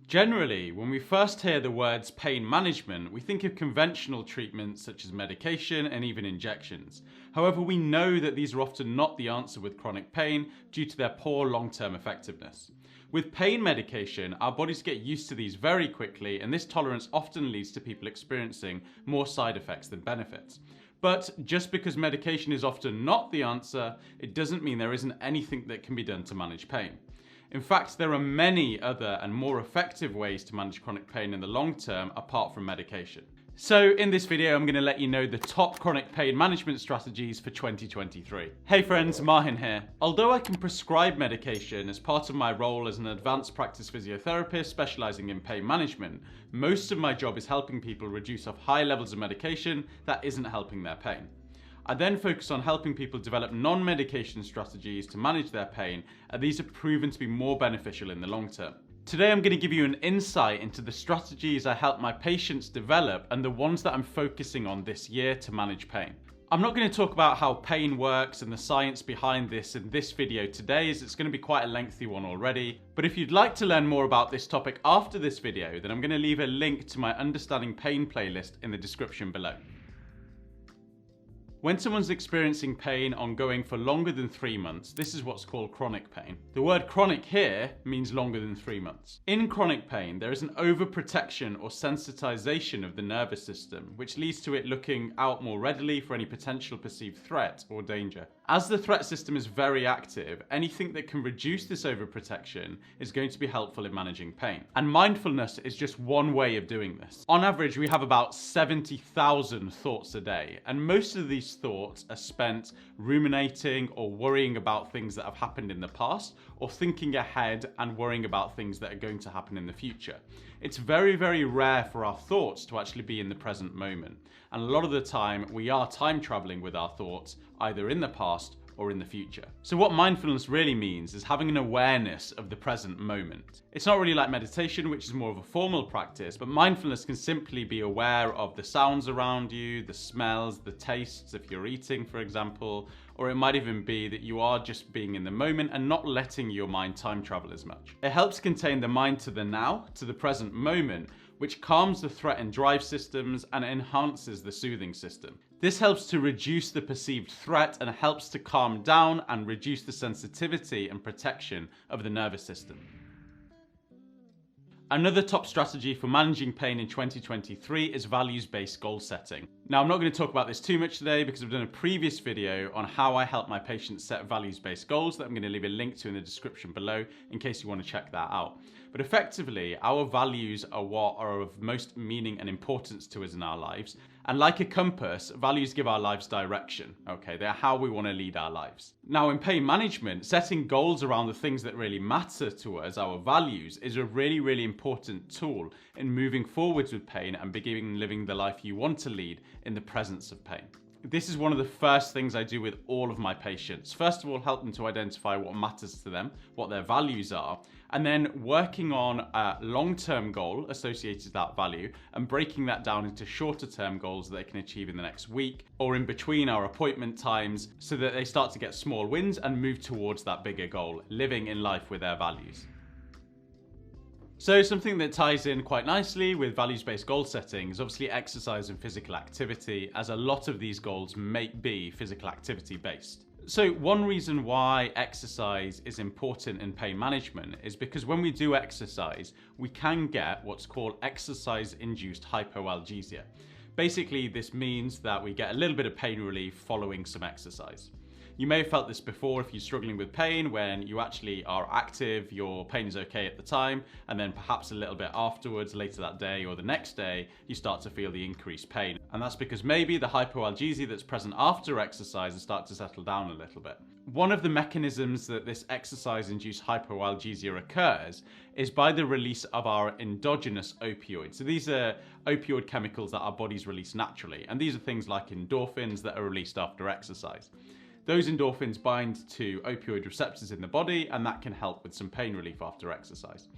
Generally, when we first hear the words pain management, we think of conventional treatments such as medication and even injections. However, we know that these are often not the answer with chronic pain due to their poor long-term effectiveness. With pain medication, our bodies get used to these very quickly, and this tolerance often leads to people experiencing more side effects than benefits. But just because medication is often not the answer, it doesn't mean there isn't anything that can be done to manage pain. In fact, there are many other and more effective ways to manage chronic pain in the long term apart from medication. So in this video, I'm going to let you know the top chronic pain management strategies for 2023. Hey friends, Mahin here. Although I can prescribe medication as part of my role as an advanced practice physiotherapist specialising in pain management, most of my job is helping people reduce off high levels of medication that isn't helping their pain. I then focus on helping people develop non-medication strategies to manage their pain, and these have proven to be more beneficial in the long term. Today I'm going to give you an insight into the strategies I help my patients develop and the ones that I'm focusing on this year to manage pain. I'm not going to talk about how pain works and the science behind this in this video today, as it's going to be quite a lengthy one already. But if you'd like to learn more about this topic after this video, then I'm going to leave a link to my Understanding Pain playlist in the description below. When someone's experiencing pain ongoing for longer than 3 months, this is what's called chronic pain. The word chronic here means longer than 3 months. In chronic pain, there is an overprotection or sensitization of the nervous system, which leads to it looking out more readily for any potential perceived threat or danger. As the threat system is very active, anything that can reduce this overprotection is going to be helpful in managing pain. And mindfulness is just one way of doing this. On average, we have about 70,000 thoughts a day, and most of these thoughts are spent ruminating or worrying about things that have happened in the past, or thinking ahead and worrying about things that are going to happen in the future. It's very, very rare for our thoughts to actually be in the present moment. And a lot of the time, we are time traveling with our thoughts, either in the past or in the future. So what mindfulness really means is having an awareness of the present moment. It's not really like meditation, which is more of a formal practice, but mindfulness can simply be aware of the sounds around you, the smells, the tastes, if you're eating, for example, or it might even be that you are just being in the moment and not letting your mind time travel as much. It helps contain the mind to the now, to the present moment, which calms the threat and drive systems and enhances the soothing system. This helps to reduce the perceived threat and helps to calm down and reduce the sensitivity and protection of the nervous system. Another top strategy for managing pain in 2023 is values-based goal setting. Now, I'm not going to talk about this too much today because I've done a previous video on how I help my patients set values-based goals that I'm going to leave a link to in the description below in case you want to check that out. But effectively, our values are what are of most meaning and importance to us in our lives. And like a compass, values give our lives direction. Okay, they're how we want to lead our lives. Now, in pain management, setting goals around the things that really matter to us, our values, is a really, really important tool in moving forwards with pain and beginning living the life you want to lead in the presence of pain. This is one of the first things I do with all of my patients. First of all, help them to identify what matters to them, what their values are, and then working on a long-term goal associated with that value and breaking that down into shorter-term goals that they can achieve in the next week or in between our appointment times so that they start to get small wins and move towards that bigger goal, living in life with their values. So something that ties in quite nicely with values-based goal setting is obviously exercise and physical activity, as a lot of these goals may be physical activity based. So one reason why exercise is important in pain management is because when we do exercise, we can get what's called exercise-induced hypoalgesia. Basically, this means that we get a little bit of pain relief following some exercise. You may have felt this before if you're struggling with pain, when you actually are active, your pain is okay at the time, and then perhaps a little bit afterwards, later that day or the next day, you start to feel the increased pain. And that's because maybe the hypoalgesia that's present after exercise has started to settle down a little bit. One of the mechanisms that this exercise-induced hypoalgesia occurs is by the release of our endogenous opioids. So these are opioid chemicals that our bodies release naturally, and these are things like endorphins that are released after exercise. Those endorphins bind to opioid receptors in the body, and that can help with some pain relief after exercise.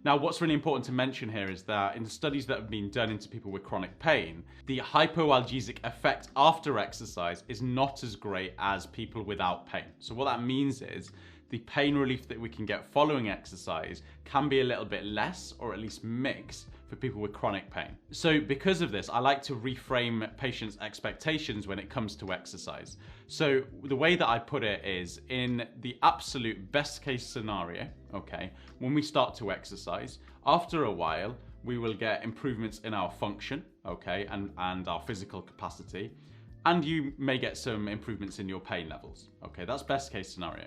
Now, what's really important to mention here is that in studies that have been done into people with chronic pain, the hypoalgesic effect after exercise is not as great as people without pain. So what that means is the pain relief that we can get following exercise can be a little bit less, or at least mixed, for people with chronic pain. So because of this, I like to reframe patients' expectations when it comes to exercise. So the way that I put it is, in the absolute best case scenario, okay, when we start to exercise, after a while, we will get improvements in our function, okay, and our physical capacity, and you may get some improvements in your pain levels, okay, that's best case scenario.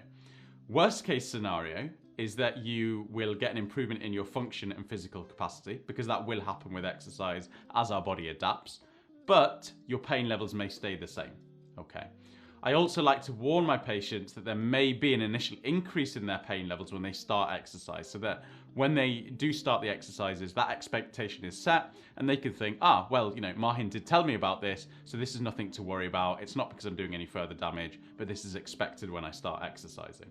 Worst case scenario is that you will get an improvement in your function and physical capacity, because that will happen with exercise as our body adapts, but your pain levels may stay the same, okay. I also like to warn my patients that there may be an initial increase in their pain levels when they start exercise, so that when they do start the exercises, that expectation is set and they can think, well, you know, Mahin did tell me about this, so this is nothing to worry about. It's not because I'm doing any further damage, but this is expected when I start exercising.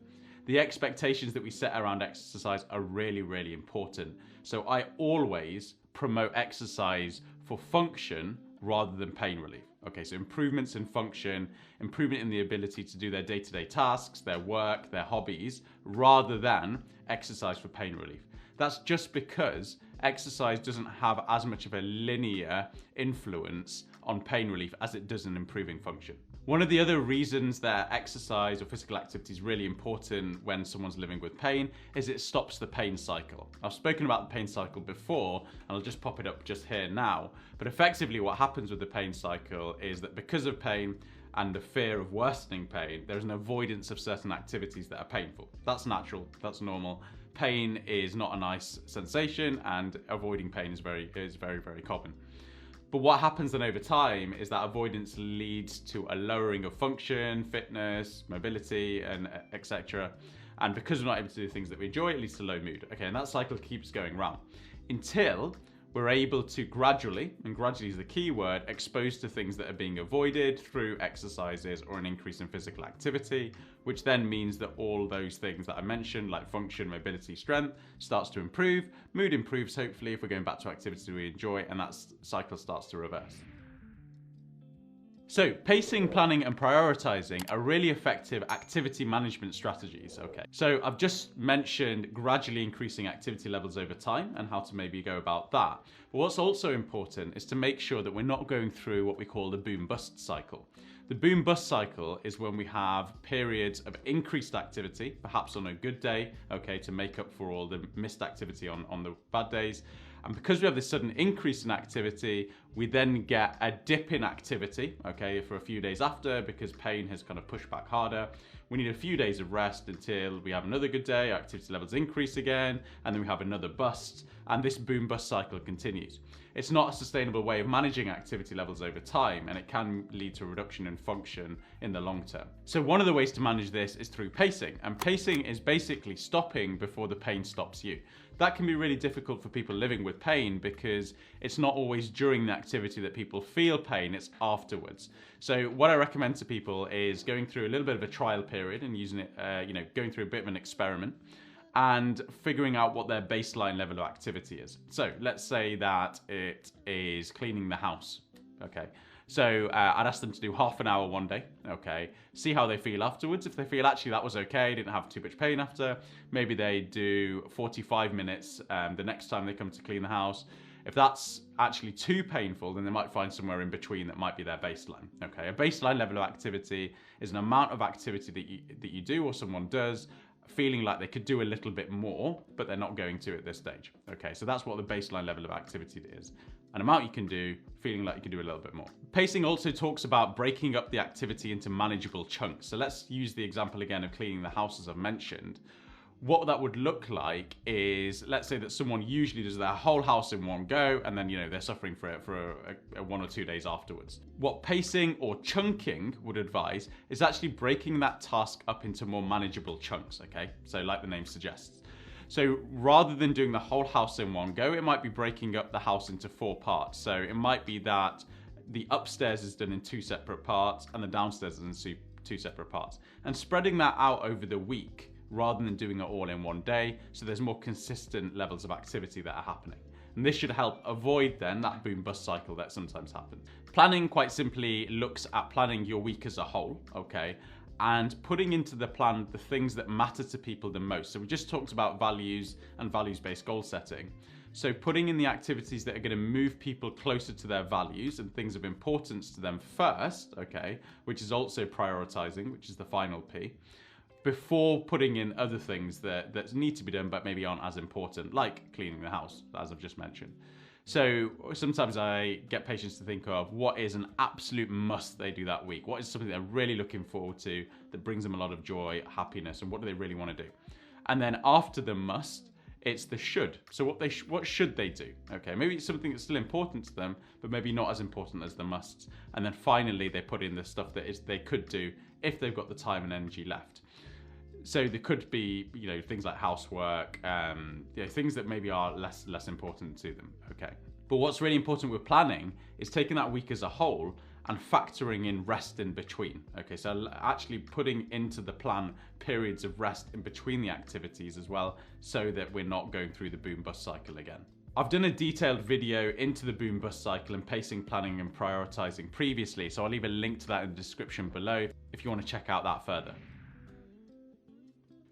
The expectations that we set around exercise are really, really important. So I always promote exercise for function rather than pain relief. Okay, so improvements in function, improvement in the ability to do their day-to-day tasks, their work, their hobbies, rather than exercise for pain relief. That's just because exercise doesn't have as much of a linear influence on pain relief as it does in improving function. One of the other reasons that exercise or physical activity is really important when someone's living with pain is it stops the pain cycle. I've spoken about the pain cycle before, and I'll just pop it up just here now. But effectively what happens with the pain cycle is that because of pain and the fear of worsening pain, there's an avoidance of certain activities that are painful. That's natural, that's normal. Pain is not a nice sensation, and avoiding pain is very, very common. But what happens then over time is that avoidance leads to a lowering of function, fitness, mobility, and etc. And because we're not able to do things that we enjoy, it leads to low mood. Okay, and that cycle keeps going round until we're able to gradually, and gradually is the key word, expose to things that are being avoided through exercises or an increase in physical activity, which then means that all those things that I mentioned, like function, mobility, strength, starts to improve. Mood improves, hopefully, if we're going back to activities we enjoy, and that cycle starts to reverse. So pacing, planning, and prioritizing are really effective activity management strategies, okay? So I've just mentioned gradually increasing activity levels over time and how to maybe go about that. But what's also important is to make sure that we're not going through what we call the boom-bust cycle. The boom-bust cycle is when we have periods of increased activity, perhaps on a good day, okay, to make up for all the missed activity on the bad days. And because we have this sudden increase in activity, we then get a dip in activity, okay, for a few days after, because pain has kind of pushed back harder. We need a few days of rest until we have another good day, our activity levels increase again, and then we have another bust, and this boom-bust cycle continues. It's not a sustainable way of managing activity levels over time, and it can lead to a reduction in function in the long term. So one of the ways to manage this is through pacing, and pacing is basically stopping before the pain stops you. That can be really difficult for people living with pain because it's not always during the activity that people feel pain, it's afterwards. So what I recommend to people is going through a little bit of a trial period and using it, going through a bit of an experiment and figuring out what their baseline level of activity is. So let's say that it is cleaning the house, okay? So I'd ask them to do half an hour one day, okay? See how they feel afterwards. If they feel actually that was okay, didn't have too much pain after, maybe they do 45 minutes the next time they come to clean the house. If that's actually too painful, then they might find somewhere in between that might be their baseline, okay? A baseline level of activity is an amount of activity that you do or someone does, feeling like they could do a little bit more, but they're not going to at this stage. Okay, so that's what the baseline level of activity is. An amount you can do, feeling like you can do a little bit more. Pacing also talks about breaking up the activity into manageable chunks. So let's use the example again of cleaning the house as I've mentioned. What that would look like is, let's say that someone usually does their whole house in one go, and then, they're suffering for it for a 1 or 2 days afterwards. What pacing or chunking would advise is actually breaking that task up into more manageable chunks, okay? So like the name suggests. So rather than doing the whole house in one go, it might be breaking up the house into 4 parts. So it might be that the upstairs is done in 2 separate parts and the downstairs is in 2 separate parts. And spreading that out over the week rather than doing it all in one day, so there's more consistent levels of activity that are happening. And this should help avoid then that boom-bust cycle that sometimes happens. Planning, quite simply, looks at planning your week as a whole, okay? and putting into the plan the things that matter to people the most. So we just talked about values and values-based goal setting. So putting in the activities that are going to move people closer to their values and things of importance to them first, okay, which is also prioritizing, which is the final P, before putting in other things that need to be done but maybe aren't as important, like cleaning the house, as I've just mentioned. So sometimes I get patients to think of what is an absolute must they do that week. What is something they're really looking forward to that brings them a lot of joy, happiness, and what do they really want to do? And then after the must, it's the should. So what should they do? Okay, maybe it's something that's still important to them, but maybe not as important as the musts. And then finally, they put in the stuff that they could do if they've got the time and energy left. So there could be, things like housework, things that maybe are less important to them. Okay. But what's really important with planning is taking that week as a whole and factoring in rest in between. Okay, so actually putting into the plan periods of rest in between the activities as well, so that we're not going through the boom-bust cycle again. I've done a detailed video into the boom-bust cycle and pacing, planning and prioritizing previously, so I'll leave a link to that in the description below if you want to check out that further.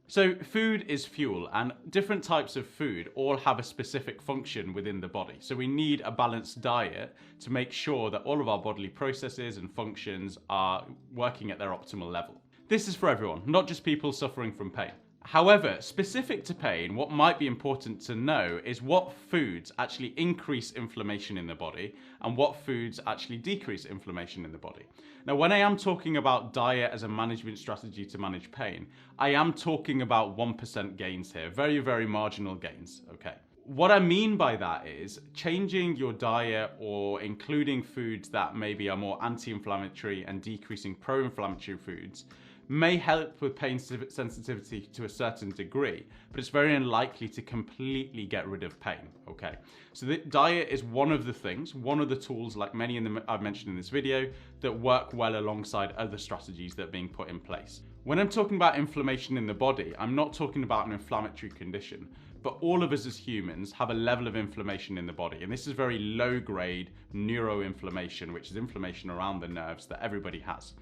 So food is fuel, and different types of food all have a specific function within the body. So we need a balanced diet to make sure that all of our bodily processes and functions are working at their optimal level. This is for everyone, not just people suffering from pain. However, specific to pain, what might be important to know is what foods actually increase inflammation in the body and what foods actually decrease inflammation in the body. Now, when I am talking about diet as a management strategy to manage pain, I am talking about 1% gains here, very, very marginal gains, okay? What I mean by that is changing your diet or including foods that maybe are more anti-inflammatory and decreasing pro-inflammatory foods may help with pain sensitivity to a certain degree, but it's very unlikely to completely get rid of pain, okay? So the diet is one of the things, one of the tools, like many I've mentioned in this video, that work well alongside other strategies that are being put in place. When I'm talking about inflammation in the body, I'm not talking about an inflammatory condition, but all of us as humans have a level of inflammation in the body, and this is very low-grade neuroinflammation, which is inflammation around the nerves that everybody has.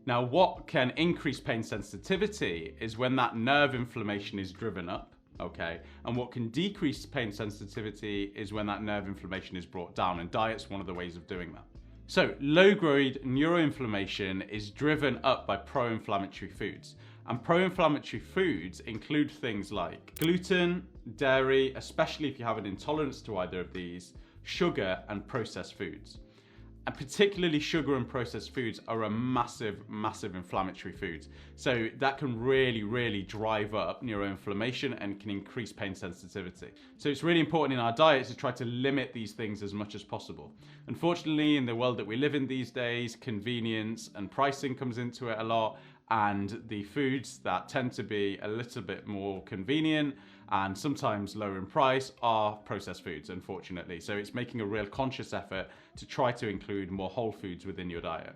Now, what can increase pain sensitivity is when that nerve inflammation is driven up, okay? And what can decrease pain sensitivity is when that nerve inflammation is brought down, and diet's one of the ways of doing that. So, low-grade neuroinflammation is driven up by pro-inflammatory foods. And pro-inflammatory foods include things like gluten, dairy, especially if you have an intolerance to either of these, sugar, and processed foods. And particularly sugar and processed foods are a massive inflammatory foods. So that can really drive up neuroinflammation and can increase pain sensitivity. So it's really important in our diets to try to limit these things as much as possible. Unfortunately, in the world that we live in these days, convenience and pricing comes into it a lot, and the foods that tend to be a little bit more convenient and sometimes lower in price are processed foods, unfortunately. So it's making a real conscious effort to try to include more whole foods within your diet.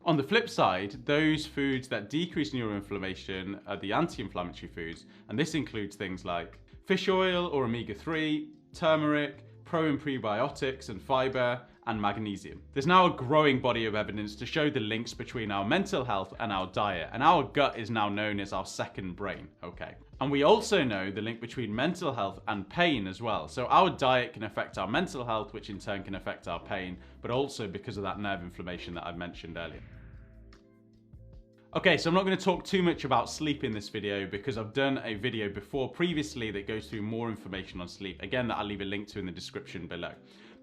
On the flip side, those foods that decrease neuroinflammation are the anti-inflammatory foods, and this includes things like fish oil or omega-3, turmeric, pro and prebiotics and fiber, and magnesium. There's now a growing body of evidence to show the links between our mental health and our diet, and our gut is now known as our second brain, okay? And we also know the link between mental health and pain as well. So our diet can affect our mental health, which in turn can affect our pain, but also because of that nerve inflammation that I mentioned earlier. Okay, so I'm not going to talk too much about sleep in this video because I've done a video before previously that goes through more information on sleep. Again, that I'll leave a link to in the description below.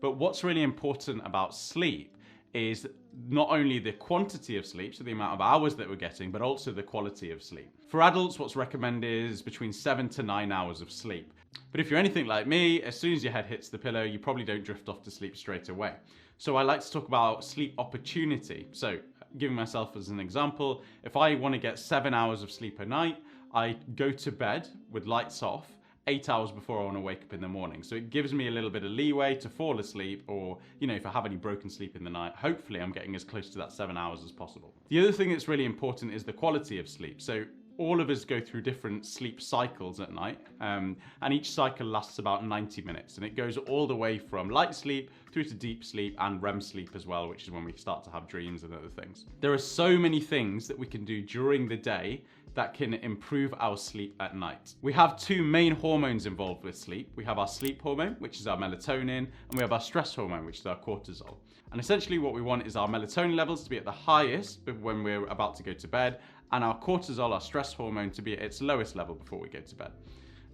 But what's really important about sleep is not only the quantity of sleep, so the amount of hours that we're getting, but also the quality of sleep. For adults, what's recommended is between 7 to 9 hours of sleep. But if you're anything like me, as soon as your head hits the pillow, you probably don't drift off to sleep straight away. So I like to talk about sleep opportunity. So giving myself as an example, if I want to get 7 hours of sleep a night, I go to bed with lights off 8 hours before I want to wake up in the morning. So it gives me a little bit of leeway to fall asleep, or, if I have any broken sleep in the night, hopefully I'm getting as close to that 7 hours as possible. The other thing that's really important is the quality of sleep. So all of us go through different sleep cycles at night, and each cycle lasts about 90 minutes, and it goes all the way from light sleep through to deep sleep and REM sleep as well, which is when we start to have dreams and other things. There are so many things that we can do during the day that can improve our sleep at night. We have two main hormones involved with sleep. We have our sleep hormone, which is our melatonin, and we have our stress hormone, which is our cortisol. And essentially what we want is our melatonin levels to be at the highest when we're about to go to bed, and our cortisol, our stress hormone, to be at its lowest level before we go to bed.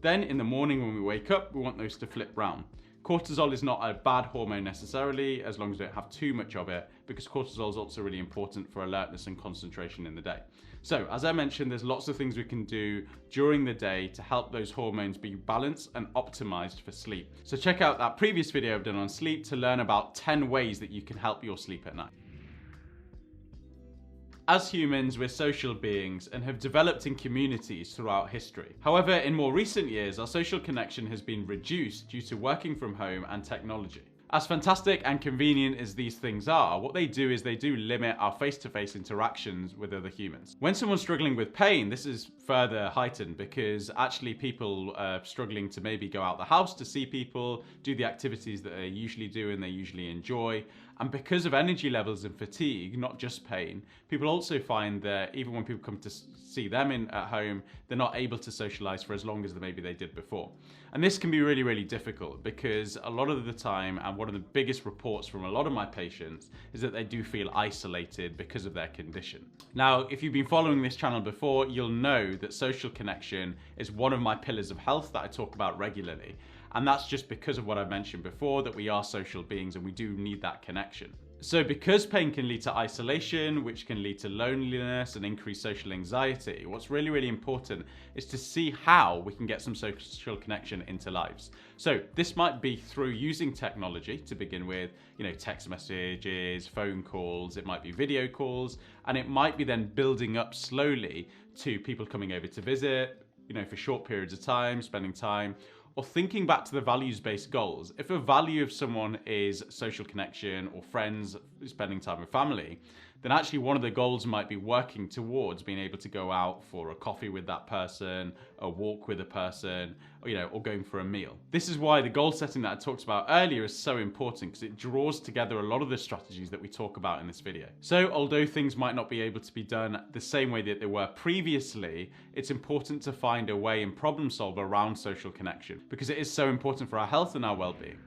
Then in the morning when we wake up, we want those to flip round. Cortisol is not a bad hormone necessarily, as long as we don't have too much of it, because cortisol is also really important for alertness and concentration in the day. So, as I mentioned, there's lots of things we can do during the day to help those hormones be balanced and optimized for sleep. So check out that previous video I've done on sleep to learn about 10 ways that you can help your sleep at night. As humans, we're social beings and have developed in communities throughout history. However, in more recent years, our social connection has been reduced due to working from home and technology. As fantastic and convenient as these things are, what they do is they do limit our face-to-face interactions with other humans. When someone's struggling with pain, this is further heightened because actually people are struggling to maybe go out the house to see people, do the activities that they usually do and they usually enjoy. And because of energy levels and fatigue, not just pain, people also find that even when people come to see them at home, they're not able to socialize for as long as maybe they did before. And this can be really, really difficult because a lot of the time, and one of the biggest reports from a lot of my patients is that they do feel isolated because of their condition. Now, if you've been following this channel before, you'll know that social connection is one of my pillars of health that I talk about regularly. And that's just because of what I mentioned before, that we are social beings and we do need that connection. So because pain can lead to isolation, which can lead to loneliness and increased social anxiety, what's really, really important is to see how we can get some social connection into lives. So this might be through using technology to begin with, text messages, phone calls, it might be video calls, and it might be then building up slowly to people coming over to visit, for short periods of time, spending time, or thinking back to the values-based goals. If a value of someone is social connection or friends, spending time with family, then actually one of the goals might be working towards being able to go out for a coffee with that person, a walk with a person, or going for a meal. This is why the goal setting that I talked about earlier is so important, because it draws together a lot of the strategies that we talk about in this video. So although things might not be able to be done the same way that they were previously, it's important to find a way and problem solve around social connection, because it is so important for our health and our well-being.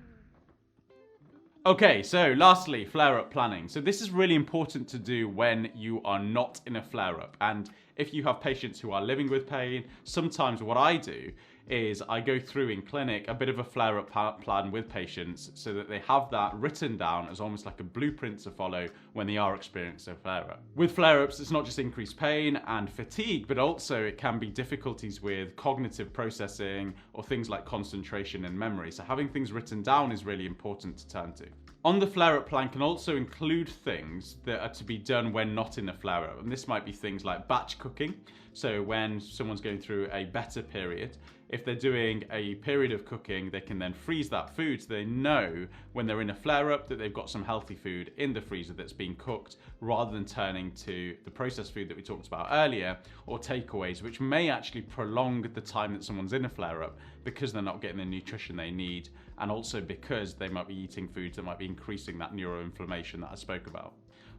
Okay, so lastly, flare-up planning. So this is really important to do when you are not in a flare-up. And if you have patients who are living with pain, sometimes what I do is I go through in clinic a bit of a flare-up plan with patients so that they have that written down as almost like a blueprint to follow when they are experiencing a flare-up. With flare-ups, it's not just increased pain and fatigue, but also it can be difficulties with cognitive processing or things like concentration and memory. So having things written down is really important to turn to. On the flare-up plan can also include things that are to be done when not in a flare-up. And this might be things like batch cooking. So when someone's going through a better period, if they're doing a period of cooking, they can then freeze that food so they know when they're in a flare-up that they've got some healthy food in the freezer that's been cooked, rather than turning to the processed food that we talked about earlier, or takeaways, which may actually prolong the time that someone's in a flare-up because they're not getting the nutrition they need, and also because they might be eating foods that might be increasing that neuroinflammation that I spoke about.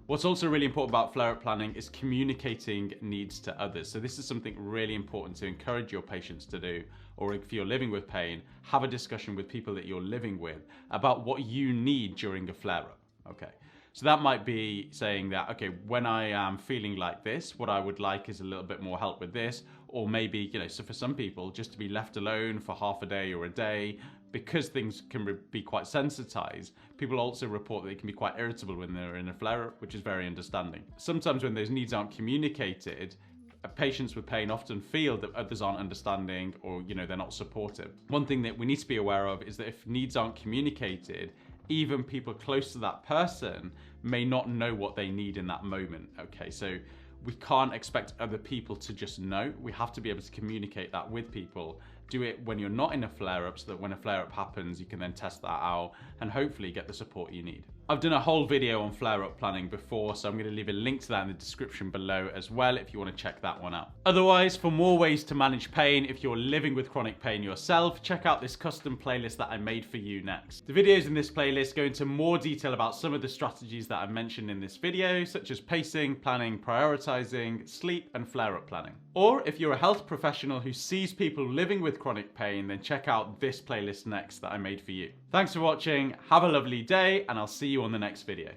What's also really important about flare-up planning is communicating needs to others. So this is something really important to encourage your patients to do, or if you're living with pain, have a discussion with people that you're living with about what you need during a flare-up. Okay. So that might be saying that, okay, when I am feeling like this, what I would like is a little bit more help with this, or maybe, so for some people, just to be left alone for half a day or a day, because things can be quite sensitized. People also report that they can be quite irritable when they're in a flare-up, which is very understanding. Sometimes when those needs aren't communicated, patients with pain often feel that others aren't understanding, or they're not supportive. One thing that we need to be aware of is that if needs aren't communicated, even people close to that person may not know what they need in that moment. Okay, so we can't expect other people to just know. We have to be able to communicate that with people. Do it when you're not in a flare-up, so that when a flare-up happens, you can then test that out and hopefully get the support you need. I've done a whole video on flare-up planning before, so I'm going to leave a link to that in the description below as well if you want to check that one out. Otherwise, for more ways to manage pain if you're living with chronic pain yourself, check out this custom playlist that I made for you next. The videos in this playlist go into more detail about some of the strategies that I mentioned in this video, such as pacing, planning, prioritizing, sleep, and flare-up planning. Or if you're a health professional who sees people living with chronic pain, then check out this playlist next that I made for you. Thanks for watching, have a lovely day, and I'll see you on the next video.